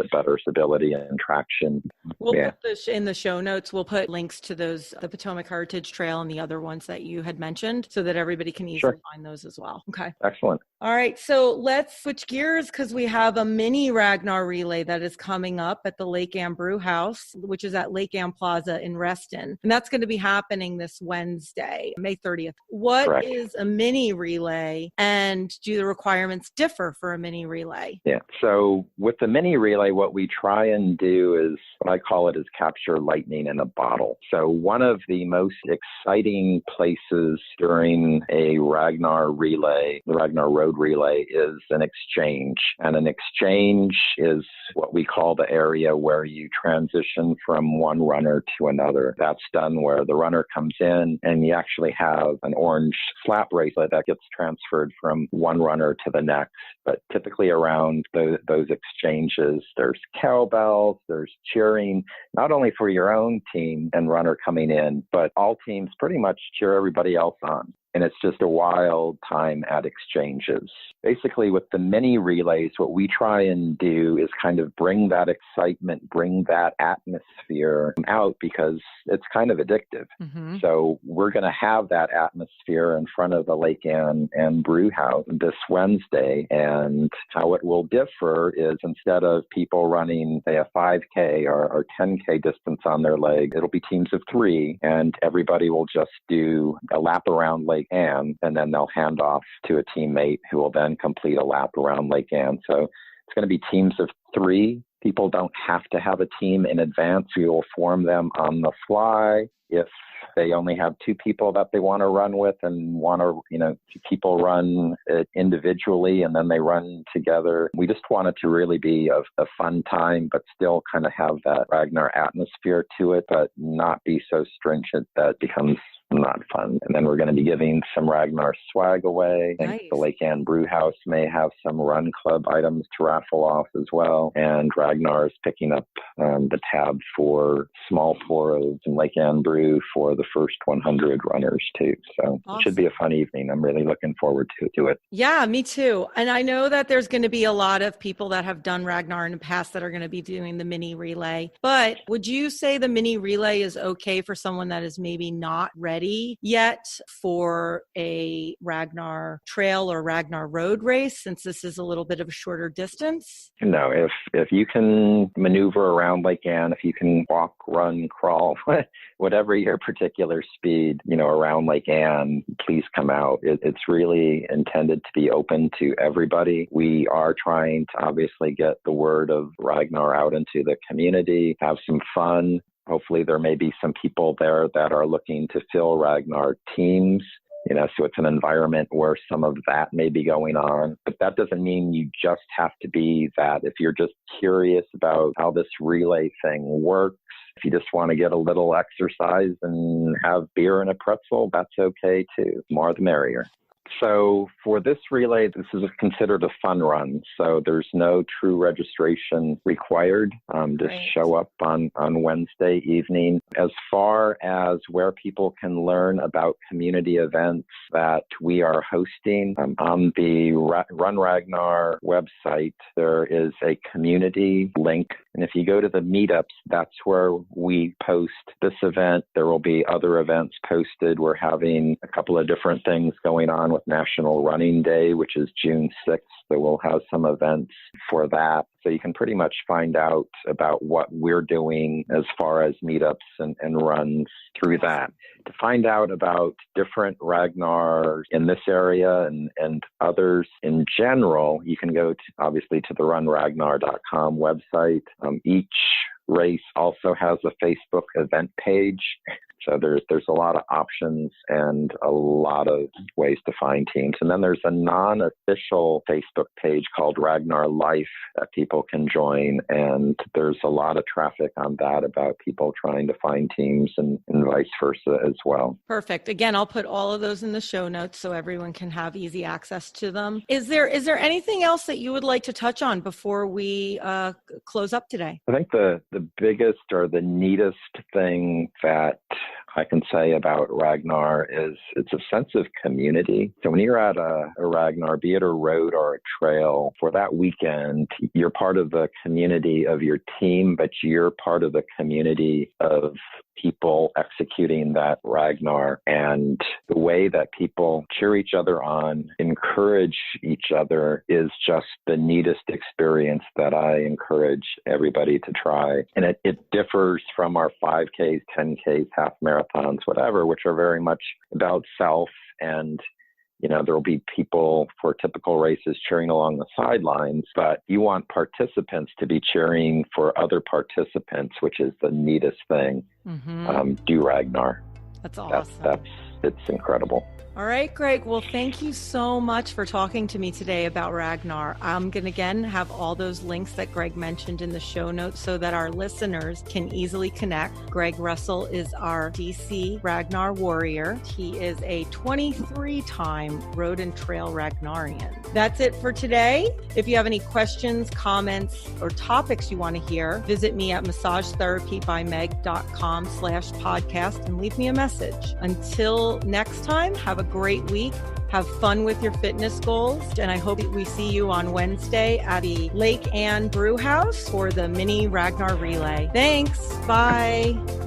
bit better stability and traction. We'll put this in the show notes. We'll put links to those, the Potomac Heritage Trail and the other ones that you had mentioned, so that everybody can easily find those as well. Okay. Excellent. All right. So let's switch gears, because we have a mini Ragnar relay that is coming up at the Lake Anne Brew House, which is at Lake Anne Plaza in Reston. And that's going to be happening this Wednesday, May 30th. What is a mini relay, and do the requirements differ for a mini relay? Yeah. So with the mini relay, what we try and do is, what I call it, is capture lightning in a bottle. So one of the most exciting places during a Ragnar relay, the Ragnar Road relay, is an exchange. And an exchange is what we call the area where you transition from one runner to another. That's done where the runner comes in and you actually have an orange slap bracelet that gets transferred from one runner to the next. But typically around those exchanges, there's cowbells, there's cheering, not only for your own team and runner coming in, but all teams pretty much cheer everybody else on. And it's just a wild time at exchanges. Basically, with the mini relays, what we try and do is kind of bring that excitement, bring that atmosphere out, because it's kind of addictive. Mm-hmm. So we're going to have that atmosphere in front of the Lake Anne Brew House this Wednesday. And how it will differ is, instead of people running, say, a 5K or 10K distance on their leg, it'll be teams of 3, and everybody will just do a lap around Lake Anne, and then they'll hand off to a teammate who will then complete a lap around Lake Anne. So it's going to be teams of 3. People don't have to have a team in advance. We will form them on the fly. If they only have 2 people that they want to run with and want to, 2 people run it individually and then they run together. We just want it to really be a fun time, but still kind of have that Ragnar atmosphere to it, but not be so stringent that it becomes not fun. And then we're going to be giving some Ragnar swag away. Nice. The Lake Anne Brew House may have some run club items to raffle off as well. And Ragnar is picking up the tab for small pour-overs in Lake Anne Brew for the first 100 runners too. So awesome. It should be a fun evening. I'm really looking forward to it. Yeah, me too. And I know that there's going to be a lot of people that have done Ragnar in the past that are going to be doing the mini relay. But would you say the mini relay is okay for someone that is maybe not ready yet for a Ragnar trail or Ragnar road race, since this is a little bit of a shorter distance? No, if you can maneuver around Lake Anne, if you can walk, run, crawl, whatever your particular speed, around Lake Anne, please come out. It's really intended to be open to everybody. We are trying to obviously get the word of Ragnar out into the community, have some fun. Hopefully there may be some people there that are looking to fill Ragnar teams, so it's an environment where some of that may be going on. But that doesn't mean you just have to be that. If you're just curious about how this relay thing works, if you just want to get a little exercise and have beer and a pretzel, that's okay too. More the merrier. So for this relay, this is considered a fun run. So there's no true registration required. Just show up on Wednesday evening. As far as where people can learn about community events that we are hosting, on the Run Ragnar website, there is a community link. And if you go to the meetups, that's where we post this event. There will be other events posted. We're having a couple of different things going on with National Running Day, which is June 6th. So we'll have some events for that. So you can pretty much find out about what we're doing as far as meetups and runs through that. To find out about different Ragnars in this area and others in general, you can go obviously to the runragnar.com website. Each race also has a Facebook event page. So there's a lot of options and a lot of ways to find teams. And then there's a non-official Facebook page called Ragnar Life that people can join. And there's a lot of traffic on that about people trying to find teams and vice versa as well. Perfect. Again, I'll put all of those in the show notes so everyone can have easy access to them. Is there anything else that you would like to touch on before we close up today? I think the biggest or the neatest thing that I can say about Ragnar is it's a sense of community. So when you're at a Ragnar, be it a road or a trail, for that weekend, you're part of the community of your team, but you're part of the community of people executing that Ragnar. And the way that people cheer each other on, encourage each other is just the neatest experience that I encourage everybody to try. And it differs from our 5Ks, 10Ks, half marathons, whatever, which are very much about self. And there will be people for typical races cheering along the sidelines, but you want participants to be cheering for other participants, which is the neatest thing. Do Ragnar. That's awesome. It's incredible. All right, Greg. Well, thank you so much for talking to me today about Ragnar. I'm going to, again, have all those links that Greg mentioned in the show notes so that our listeners can easily connect. Greg Russell is our DC Ragnar warrior. He is a 23-time road and trail Ragnarian. That's it for today. If you have any questions, comments, or topics you want to hear, visit me at massagetherapybymeg.com/podcast and leave me a message. Until next time, have a great week. Have fun with your fitness goals. And I hope we see you on Wednesday at the Lake Anne Brew House for the mini-Ragnar relay. Thanks. Bye.